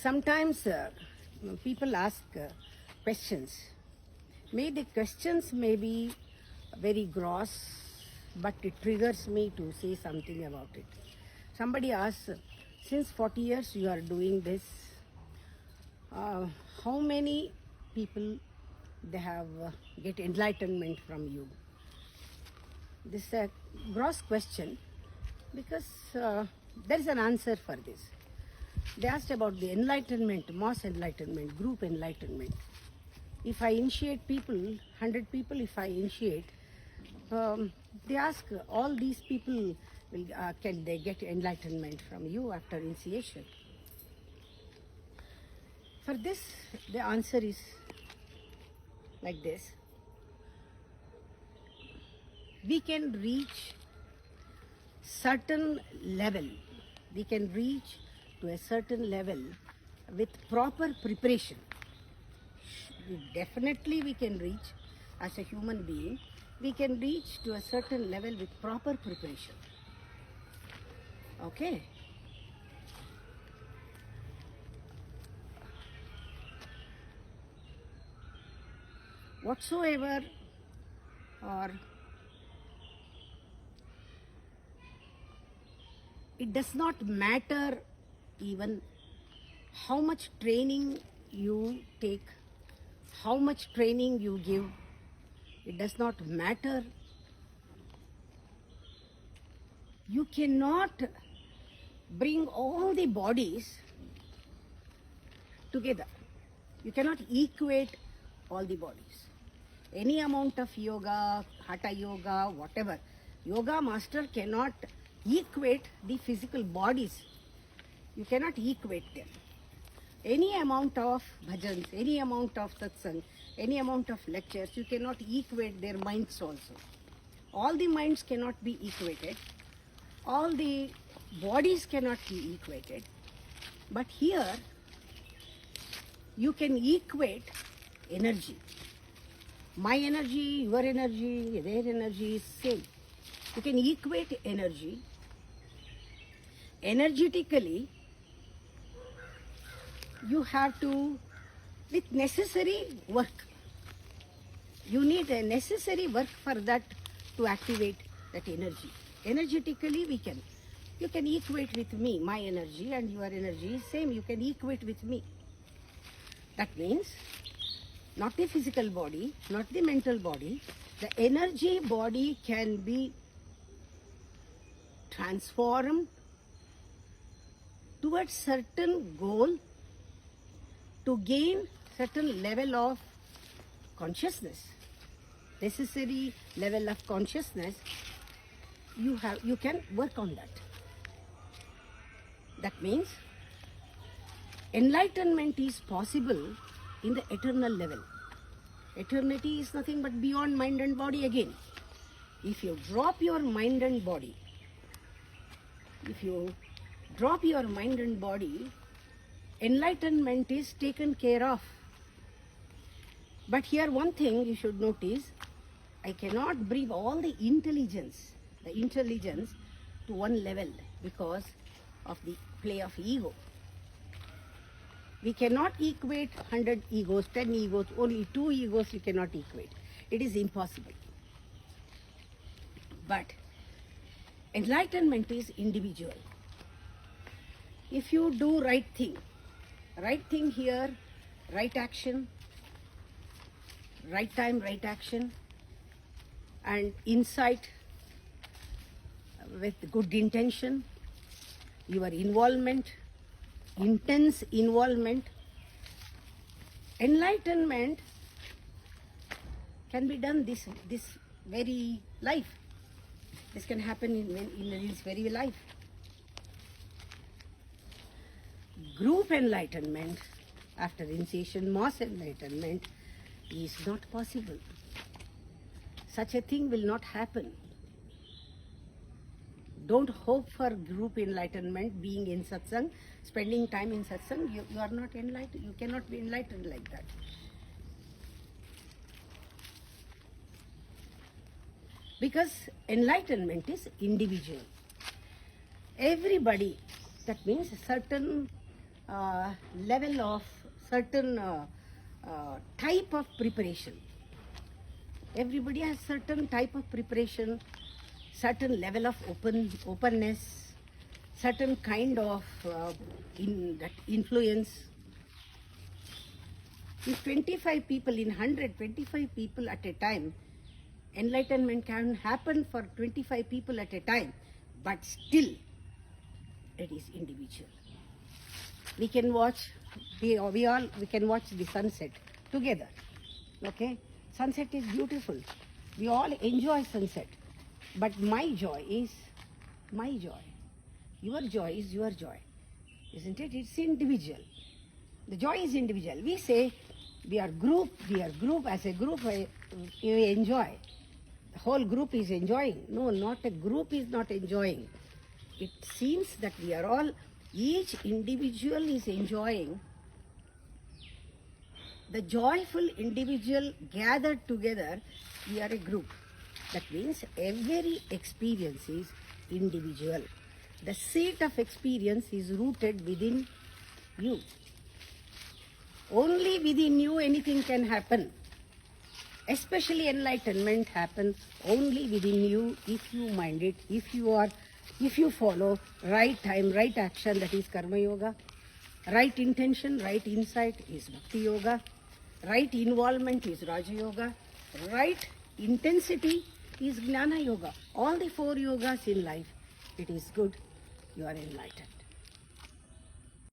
Sometimes people ask questions. The questions may be very gross, but it triggers me to say something about it. Somebody asks, since 40 years you are doing this, how many people they have get enlightenment from you? This is a gross question because there is an answer for this. They asked about the enlightenment, mass enlightenment, group enlightenment. If I initiate people, 100 people, if I initiate, they ask all these people, can they get enlightenment from you after initiation? For this, the answer is like this. We can reach certain level. We can reach to a certain level with proper preparation. Definitely we can reach as a human being. We can reach to a certain level with proper preparation. Okay? Whatsoever or it does not matter even how much training you take, how much training you give, it does not matter. You cannot bring all the bodies together. You cannot equate all the bodies. Any amount of yoga, hatha yoga, whatever, yoga master cannot equate the physical bodies. You cannot equate them. Any amount of bhajans, any amount of satsang, any amount of lectures, you cannot equate their minds also. All the minds cannot be equated. All the bodies cannot be equated. But here, you can equate energy. My energy, your energy, their energy is same. You can equate energy. Energetically, you have to, with necessary work. You need a necessary work for that to activate that energy. Energetically, you can equate with me. My energy and your energy is same. You can equate with me. That means, not the physical body, not the mental body, the energy body can be transformed towards certain goal to gain certain level of consciousness. Necessary level of consciousness, you can work on that. That means enlightenment is possible in the eternal level. Eternity is nothing but beyond mind and body again. If you drop your mind and body, enlightenment is taken care of. But here one thing you should notice, I cannot bring all the intelligence to one level because of the play of ego. We cannot equate 100 egos, 10 egos, only 2 egos you cannot equate. It is impossible. But enlightenment is individual. If you do right thing here, right action, right time, right action, and insight with good intention, your involvement, intense involvement, enlightenment can be done this very life. This can happen in this very life. Group enlightenment after initiation, mass enlightenment is not possible. Such a thing will not happen. Don't hope for group enlightenment, being in satsang, spending time in satsang. You are not enlightened. You cannot be enlightened like that. Because enlightenment is individual. Everybody, that means certain level of certain type of preparation. Everybody has certain type of preparation, certain level of openness, certain kind of that influence. If 25 people in 100, 25 people at a time, enlightenment can happen for 25 people at a time, but still it is individual. We can watch, we can watch the sunset together. Okay, sunset is beautiful. We all enjoy sunset, but my joy is my joy. Your joy is your joy, isn't it? It's individual. The joy is individual. We say we are group as a group. We enjoy. The whole group is enjoying. No, not a group is not enjoying. It seems that we are all, each individual is enjoying. The joyful individual gathered together, we are a group. That means every experience is individual. The seat of experience is rooted within you. Only within you anything can happen. Especially enlightenment happens only within you if you mind it, if you follow right time, right action, that is Karma Yoga. Right intention, right insight is Bhakti Yoga. Right involvement is Raja Yoga. Right intensity is Jnana Yoga. All the 4 yogas in life, it is good. You are enlightened.